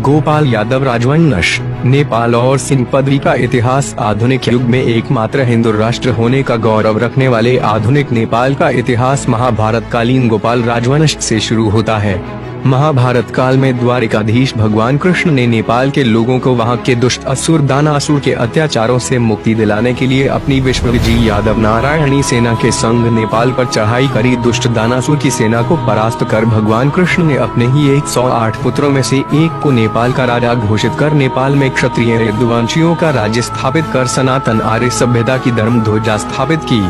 गोपाल यादव राजवंश। नेपाल और सिंह पदवी का इतिहास। आधुनिक युग में एकमात्र हिंदू राष्ट्र होने का गौरव रखने वाले आधुनिक नेपाल का इतिहास महाभारत कालीन गोपाल राजवंश से शुरू होता है। महाभारत काल में द्वारिकाधीश भगवान कृष्ण ने नेपाल के लोगों को वहां के दुष्ट असुर दानासुर के अत्याचारों से मुक्ति दिलाने के लिए अपनी विश्वविजयी यादव नारायणी सेना के संग नेपाल पर चढ़ाई करी। दुष्ट दानासुर की सेना को परास्त कर भगवान कृष्ण ने अपने ही 108 पुत्रों में से एक को नेपाल का राजा घोषित कर नेपाल में क्षत्रिय यदुवंशियों का राज्य स्थापित कर सनातन आर्य सभ्यता की धर्म ध्वजा स्थापित की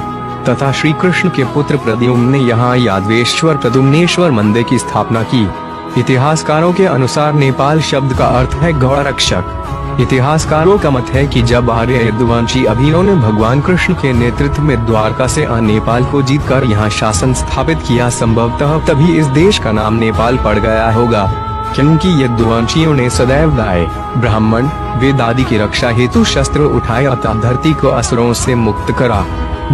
तथा श्री कृष्ण के पुत्र प्रद्युम्न ने यहाँ यादवेश्वर प्रद्युम्नेश्वर मंदिर की स्थापना की। इतिहासकारों के अनुसार नेपाल शब्द का अर्थ है गौरक्षक। इतिहासकारों का मत है कि जब आर्य यदुवंशी अभियों ने भगवान कृष्ण के नेतृत्व में द्वारका से नेपाल को जीतकर यहाँ शासन स्थापित किया, संभवतः तभी इस देश का नाम नेपाल पड़ गया होगा, क्योंकि यदुवंशियों ने सदैव गाय, ब्राह्मण, वेद आदि की रक्षा हेतु शस्त्र उठाए अतः धरती को असुरों से मुक्त करा।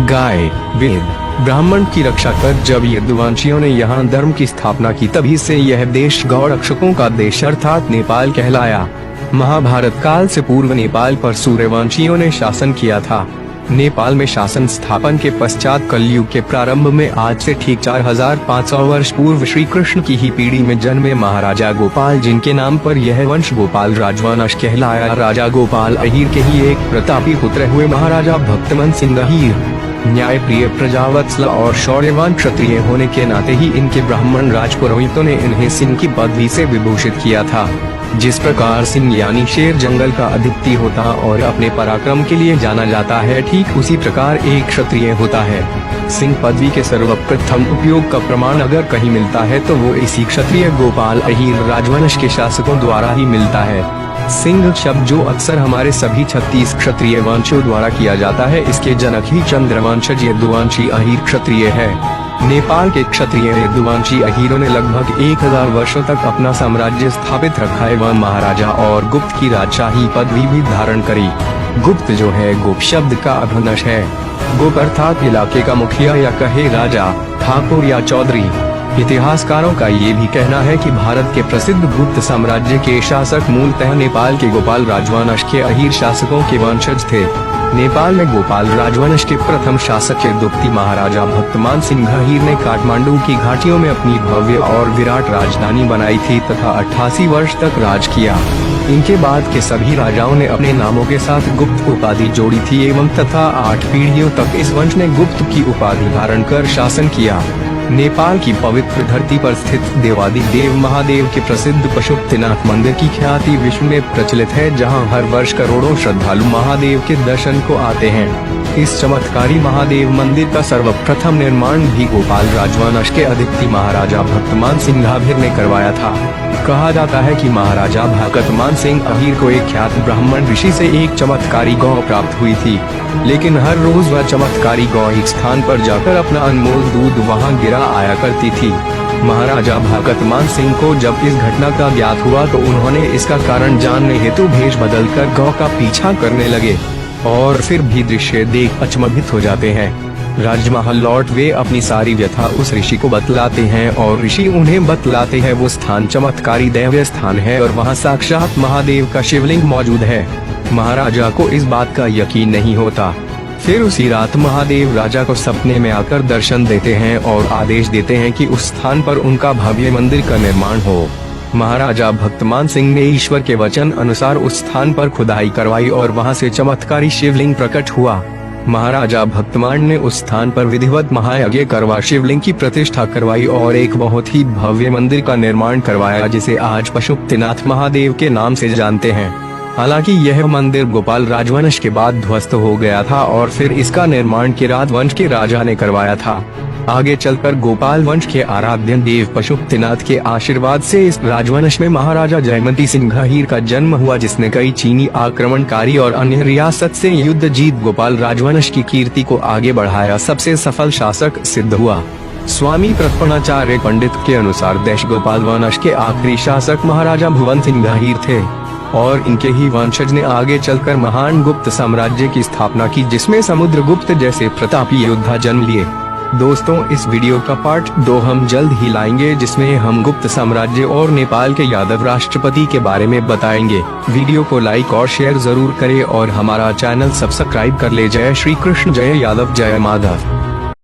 गाय, वेद, ब्राह्मण की रक्षा कर जब यदुवंशियों ने यहाँ धर्म की स्थापना की, तभी से यह देश गौरक्षकों का देश अर्थात नेपाल कहलाया। महाभारत काल से पूर्व नेपाल पर सूर्यवंशियों ने शासन किया था। नेपाल में शासन स्थापन के पश्चात कलयुग के प्रारंभ में आज से ठीक 4500 वर्ष पूर्व श्री कृष्ण की ही पीढ़ी में जन्मे महाराजा गोपाल, जिनके नाम पर यह वंश गोपाल राजवंश कहलाया। राजा गोपाल अहीर के ही एक प्रतापी पुत्र हुए महाराजा भक्तमान सिंह अहीर न्यायप्रिय, प्रजावत्सल और शौर्यवान क्षत्रिय होने के नाते ही इनके ब्राह्मण राजपुरोहितों ने इन्हें सिंह की पदवी से विभूषित किया था। जिस प्रकार सिंह यानी शेर जंगल का अधिपति होता और अपने पराक्रम के लिए जाना जाता है, ठीक उसी प्रकार एक क्षत्रिय होता है। सिंह पदवी के सर्वप्रथम उपयोग का प्रमाण अगर कहीं मिलता है तो वो इसी क्षत्रिय गोपाल अहीर राजवंश के शासकों द्वारा ही मिलता है। सिंह शब्द जो अक्सर हमारे सभी 36 क्षत्रिय वंशों द्वारा किया जाता है, इसके जनक ही चंद्रवंशज यदुवंशी अहीर क्षत्रिय है। नेपाल के क्षत्रिय यदुवंशी अहीरों ने लगभग 1000 वर्षों तक अपना साम्राज्य स्थापित रखा एवं महाराजा और गुप्त की राजशाही पदवी भी धारण करी। गुप्त जो है गुप्त शब्द का अपभ्रंश है। गुप्त अर्थात इलाके का मुखिया या कहे राजा, ठाकुर या चौधरी। इतिहासकारों का ये भी कहना है कि भारत के प्रसिद्ध गुप्त साम्राज्य के शासक मूलतः नेपाल के गोपाल राजवंश के अहीर शासकों के वंशज थे। नेपाल में गोपाल राजवंश के प्रथम शासक यदुवंशी महाराजा भक्तमान सिंह अहीर ने काठमांडू की घाटियों में अपनी भव्य और विराट राजधानी बनाई थी तथा 88 वर्ष तक राज किया। इनके बाद के सभी राजाओं ने अपने नामों के साथ गुप्त उपाधि जोड़ी थी एवं तथा 8 पीढ़ियों तक इस वंश ने गुप्त की उपाधि धारण कर शासन किया। नेपाल की पवित्र धरती पर स्थित देवादिदेव महादेव के प्रसिद्ध पशुपतिनाथ मंदिर की ख्याति विश्व में प्रचलित है, जहां हर वर्ष करोड़ों श्रद्धालु महादेव के दर्शन को आते हैं। इस चमत्कारी महादेव मंदिर का सर्वप्रथम निर्माण भी गोपाल राजवंश के अधिपति महाराजा भक्तमान सिंह अहीर ने करवाया था। कहा जाता है कि महाराजा भक्तमान सिंह अहीर को एक ख्यात ब्राह्मण ऋषि से एक चमत्कारी गौ प्राप्त हुई थी, लेकिन हर रोज वह चमत्कारी गौ एक स्थान पर जाकर अपना अनमोल दूध वहां गिरा आया करती थी। महाराजा भक्तमान सिंह को जब इस घटना का ज्ञात हुआ तो उन्होंने इसका कारण जानने हेतु भेष बदलकर गौ का पीछा करने लगे और फिर भी दृश्य देख अचंभित हो जाते हैं। राजमहल लौट वे अपनी सारी व्यथा उस ऋषि को बतलाते हैं और ऋषि उन्हें बतलाते हैं वो स्थान चमत्कारी दैवीय स्थान है और वहाँ साक्षात महादेव का शिवलिंग मौजूद है। महाराजा को इस बात का यकीन नहीं होता। फिर उसी रात महादेव राजा को सपने में आकर दर्शन देते हैं और आदेश देते हैं कि उस स्थान पर उनका भव्य मंदिर का निर्माण हो। महाराजा भक्तमान सिंह ने ईश्वर के वचन अनुसार उस स्थान पर खुदाई करवाई और वहां से चमत्कारी शिवलिंग प्रकट हुआ। महाराजा भक्तमान ने उस स्थान पर विधिवत महायज्ञ करवा शिवलिंग की प्रतिष्ठा करवाई और एक बहुत ही भव्य मंदिर का निर्माण करवाया, जिसे आज पशुपतिनाथ महादेव के नाम से जानते हैं। हालांकि यह मंदिर गोपाल राजवंश के बाद ध्वस्त हो गया था और फिर इसका निर्माण किरात वंश के राजा ने करवाया था। आगे चलकर गोपाल वंश के आराध्य देव पशुपतिनाथ के आशीर्वाद से इस राजवंश में महाराजा जयमती सिंह अहीर का जन्म हुआ, जिसने कई चीनी आक्रमणकारी और अन्य रियासत से युद्ध जीत गोपाल राजवंश की कीर्ति को आगे बढ़ाया सबसे सफल शासक सिद्ध हुआ। स्वामी प्रपन्नाचार्य पंडित के अनुसार देश गोपाल वंश के आखिरी शासक महाराजा भुवन सिंह अहीर थे और इनके ही वंशज ने आगे चलकर महान गुप्त साम्राज्य की स्थापना की, जिसमें समुद्रगुप्त जैसे प्रतापी योद्धा जन्म लिए। दोस्तों, इस वीडियो का पार्ट 2 हम जल्द ही लाएंगे, जिसमें हम गुप्त साम्राज्य और नेपाल के यादव राष्ट्रपति के बारे में बताएंगे। वीडियो को लाइक और शेयर जरूर करें और हमारा चैनल सब्सक्राइब कर ले। जय श्री कृष्ण, जय यादव, जय माधव।